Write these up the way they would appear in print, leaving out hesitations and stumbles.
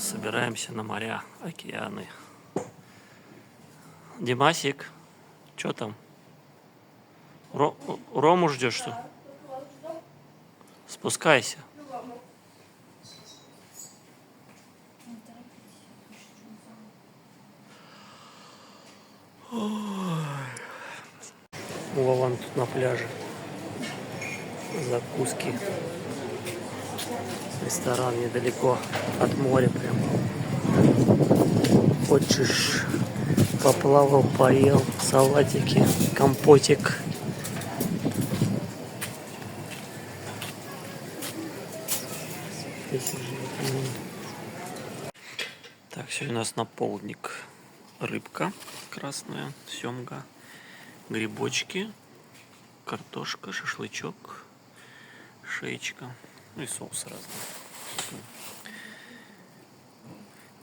Собираемся на моря, океаны. Димасик, что там? Рому ждешь, что? Спускайся. Вован тут на пляже. Закуски. Ресторан недалеко от моря прям. Хочешь, поплавал, поел, салатики, компотик. Так, сегодня у нас на полдник рыбка красная, семга, грибочки, картошка, шашлычок, шеечка, ну и соус разный.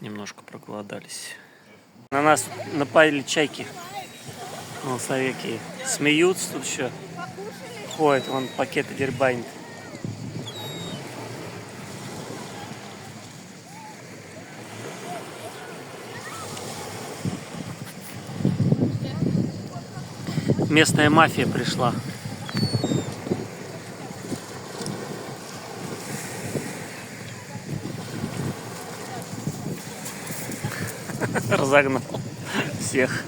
Немножко проголодались. На нас напали чайки. Вон, смотри, смеются тут еще. Ходят, вон пакеты дербанят. Местная мафия пришла. Разогнал всех.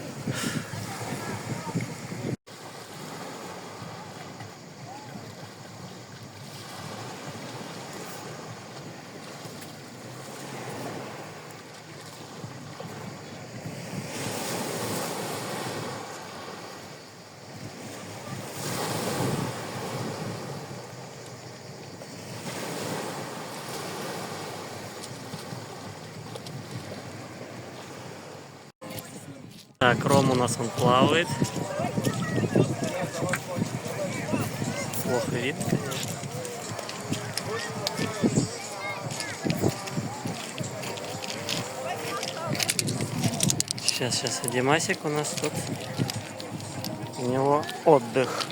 Так, Ром у нас он плавает. Плохо видно, конечно. Сейчас, Димасик у нас тут. У него отдых.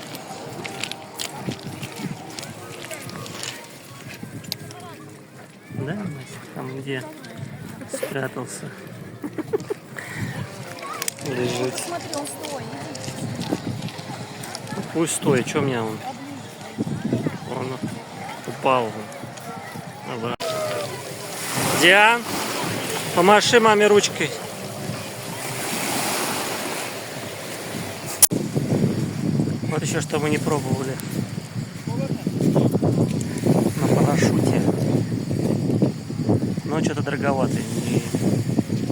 Да, Масик, там где спрятался? Лежит. Пусть стоит, что у меня он упал. Диан, помаши маме ручкой. Вот еще что мы не пробовали на парашюте. Но что-то дороговато. И,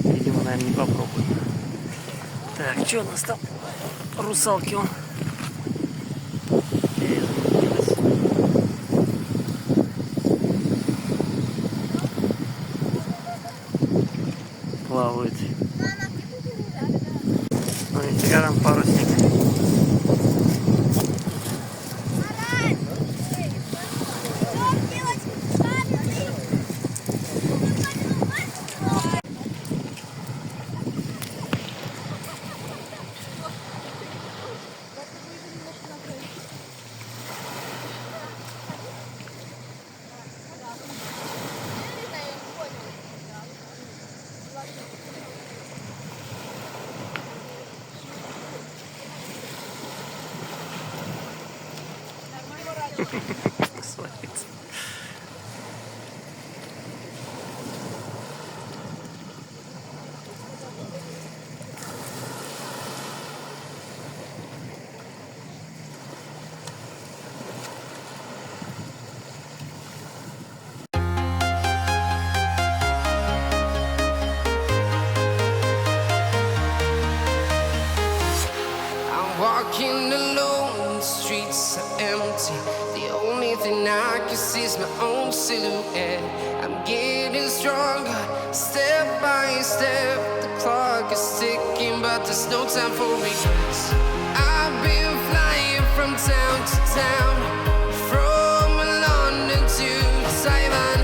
видимо, наверное, не попробуем. Так, что у нас там? Русалки он. Плавают. Ну, нифига там парусник. Свалится. Walking alone, the streets are empty. The only thing I can see is my own silhouette. I'm getting stronger, step by step. The clock is ticking, but there's no time for regrets. I've been flying from town to town, from London to Taiwan.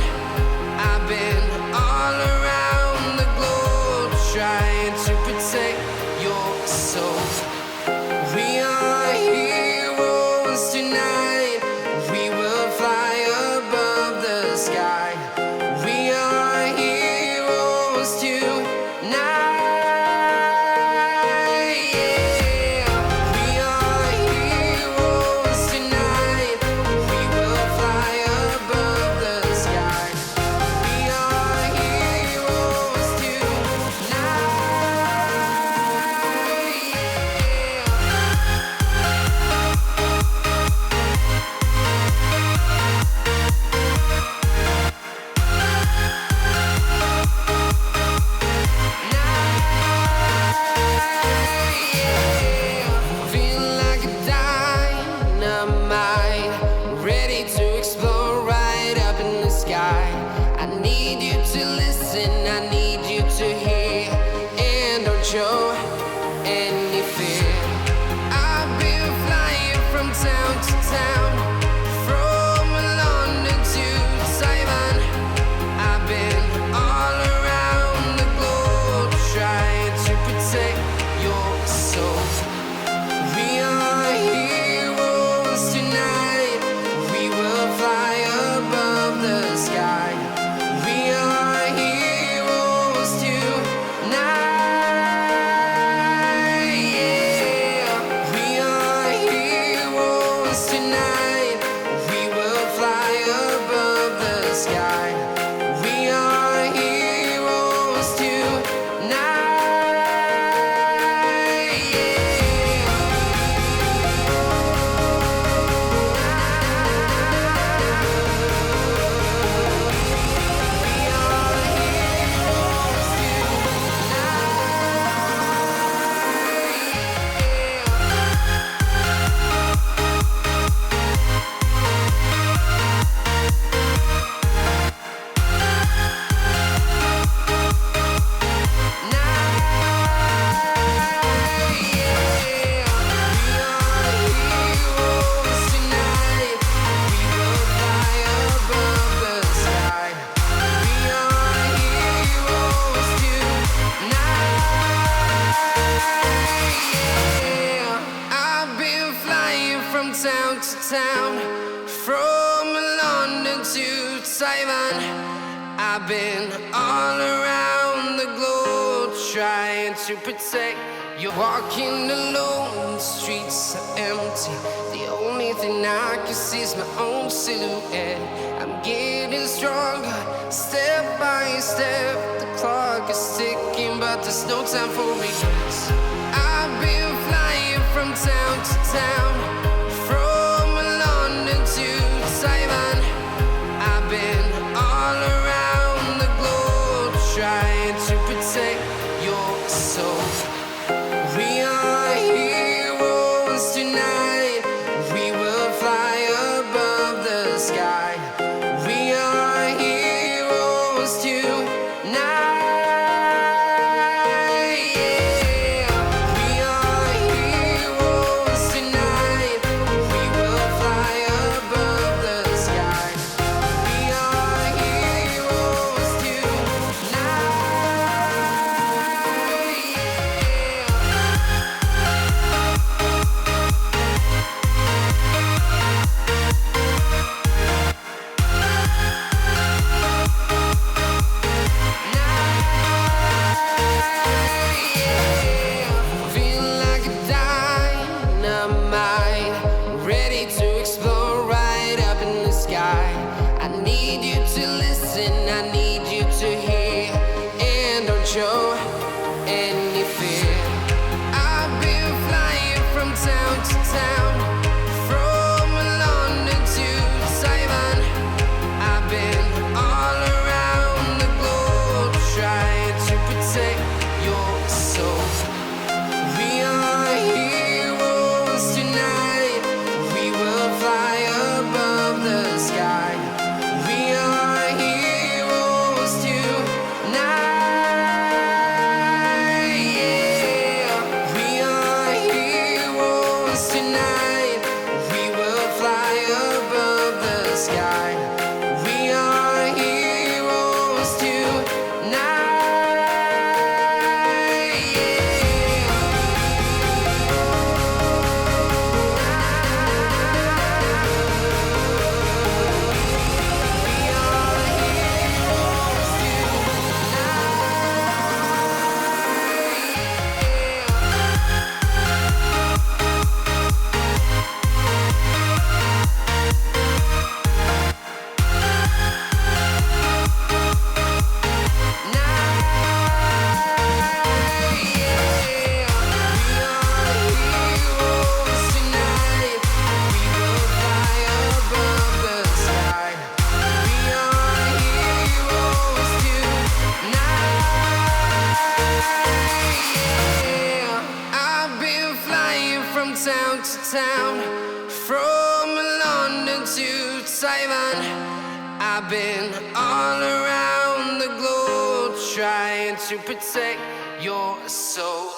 I've been all around the globe, trying to protect your soul. We are heroes tonight. We will fly above the sky. We are heroes. town, from London to Taiwan. I've been all around the globe trying to protect. You're walking alone, the streets are empty. The only thing I can see is my own silhouette. I'm getting stronger, step by step. The clock is ticking, but there's no time for regrets. I've been flying from town to town, from London to Taiwan. I've been all around the globe trying to protect your soul. We are heroes tonight. We will fly above the sky. We are heroes tonight. Yeah. We are heroes tonight. We will fly above the sky. We are heroes tonight. Feel like a dynamite, ready to explode right up in the sky. I need you to listen, I need you to hear, and don't show any fear. I've been flying from town to town, from London to Taiwan. I've been all around the globe trying to protect your soul. We are heroes tonight. We will fly above the sky. We are heroes tonight. Yeah. We are heroes tonight. We will fly above the sky. We are heroes tonight. I've been flying from town to town, from London to Taiwan. I've been all around the globe trying to protect your soul.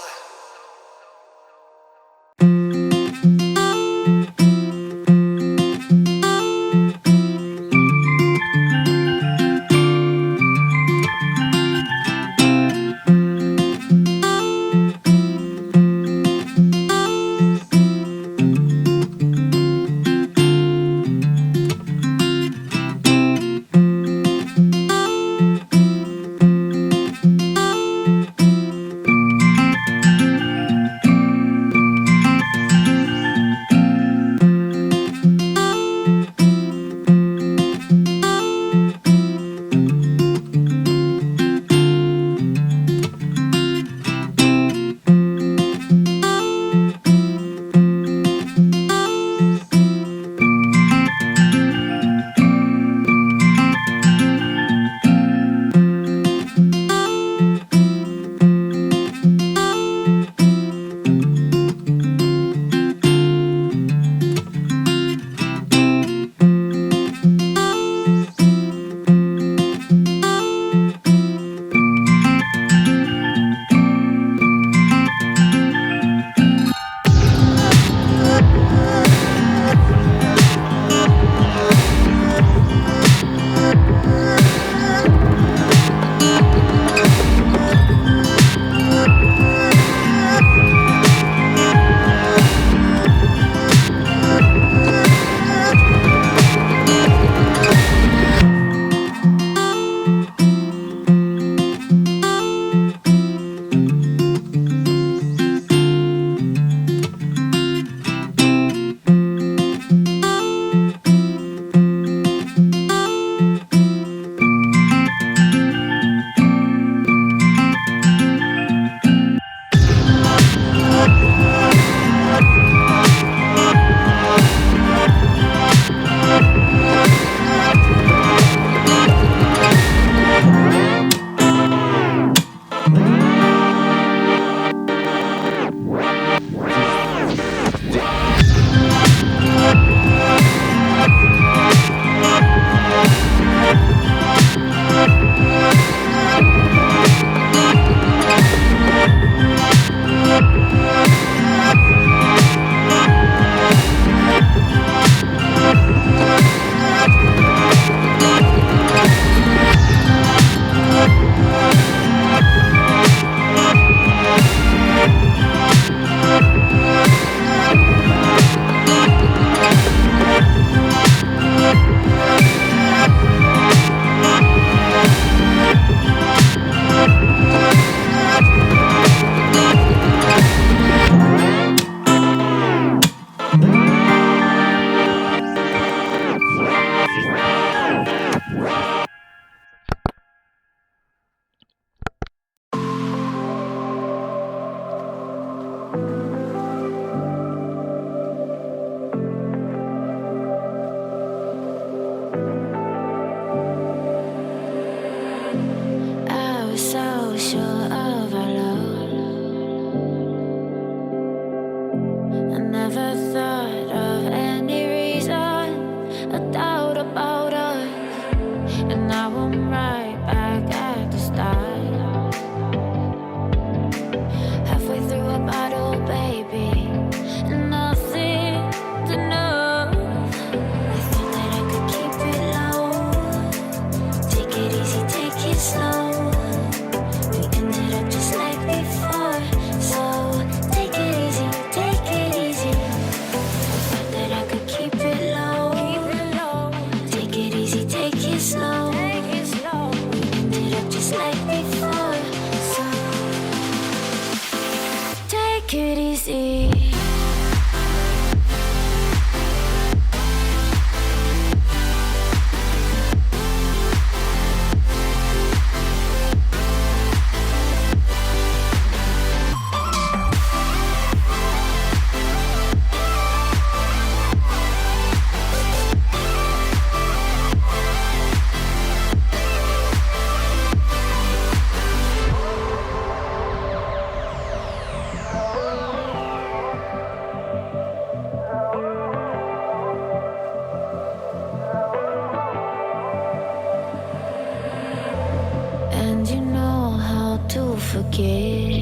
forget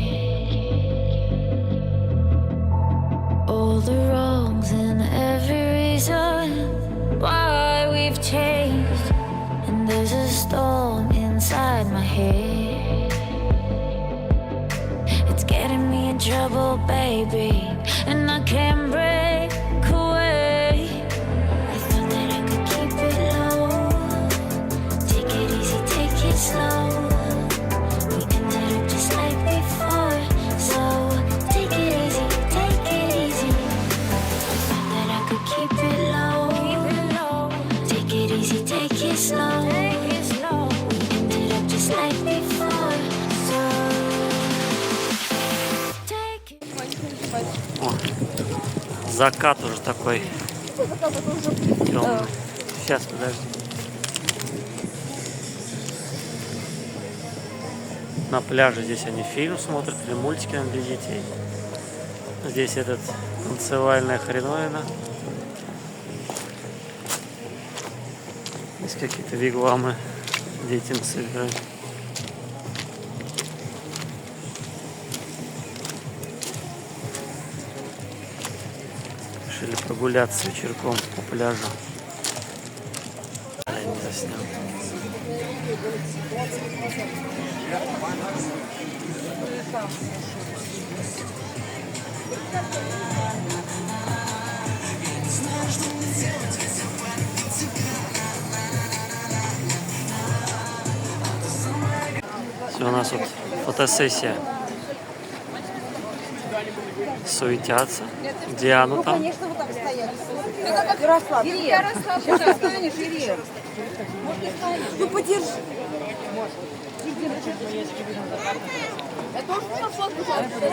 all the wrongs and every reason why we've changed. And there's a storm inside my head. It's getting me in trouble, baby, and I can't break away. I thought that I could keep it low. Take it easy, take it slow. We ended up just like before, so take it easy, take it easy. I thought that I could keep it low. Take it easy, take it slow. We ended up just like before, so take it. О, закат уже такой темный. Сейчас, подожди. На пляже здесь они фильм смотрят или мультики для детей. Здесь этот танцевальная хреновина. Здесь какие-то вигвамы детям собирают. Решили прогуляться вечерком по пляжу. Я не заснял. Все, у нас вот фотосессия. Суетятся. Где оно там? Конечно, вот так стоять. Ярослав, сейчас встанешь, Ирина. Ну, подержи. Это тоже фотку, пожалуйста.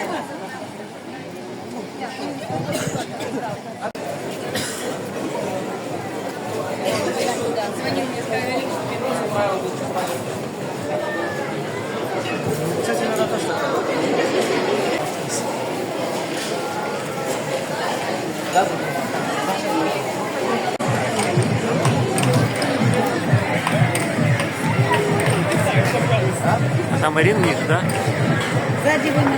А там Ирин Миш, да? Сзади вы на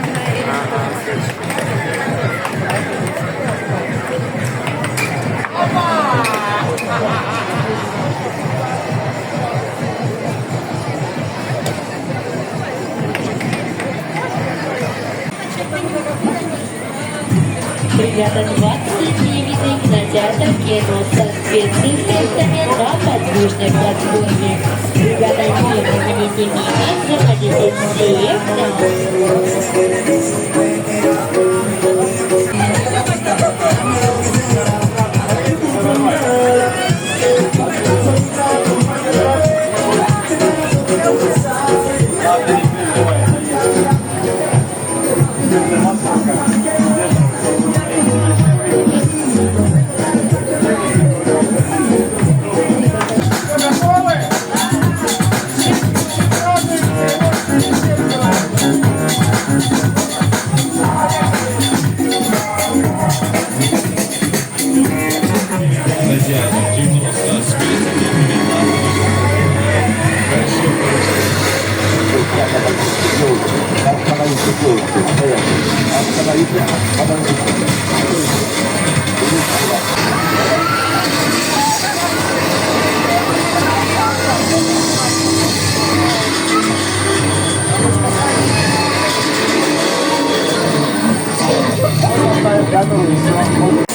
Бригада 29 кинотеатр кино со спецэффектами на подвижной платформе. Бригада не проходите мимо, заходите слева. Готовы, все.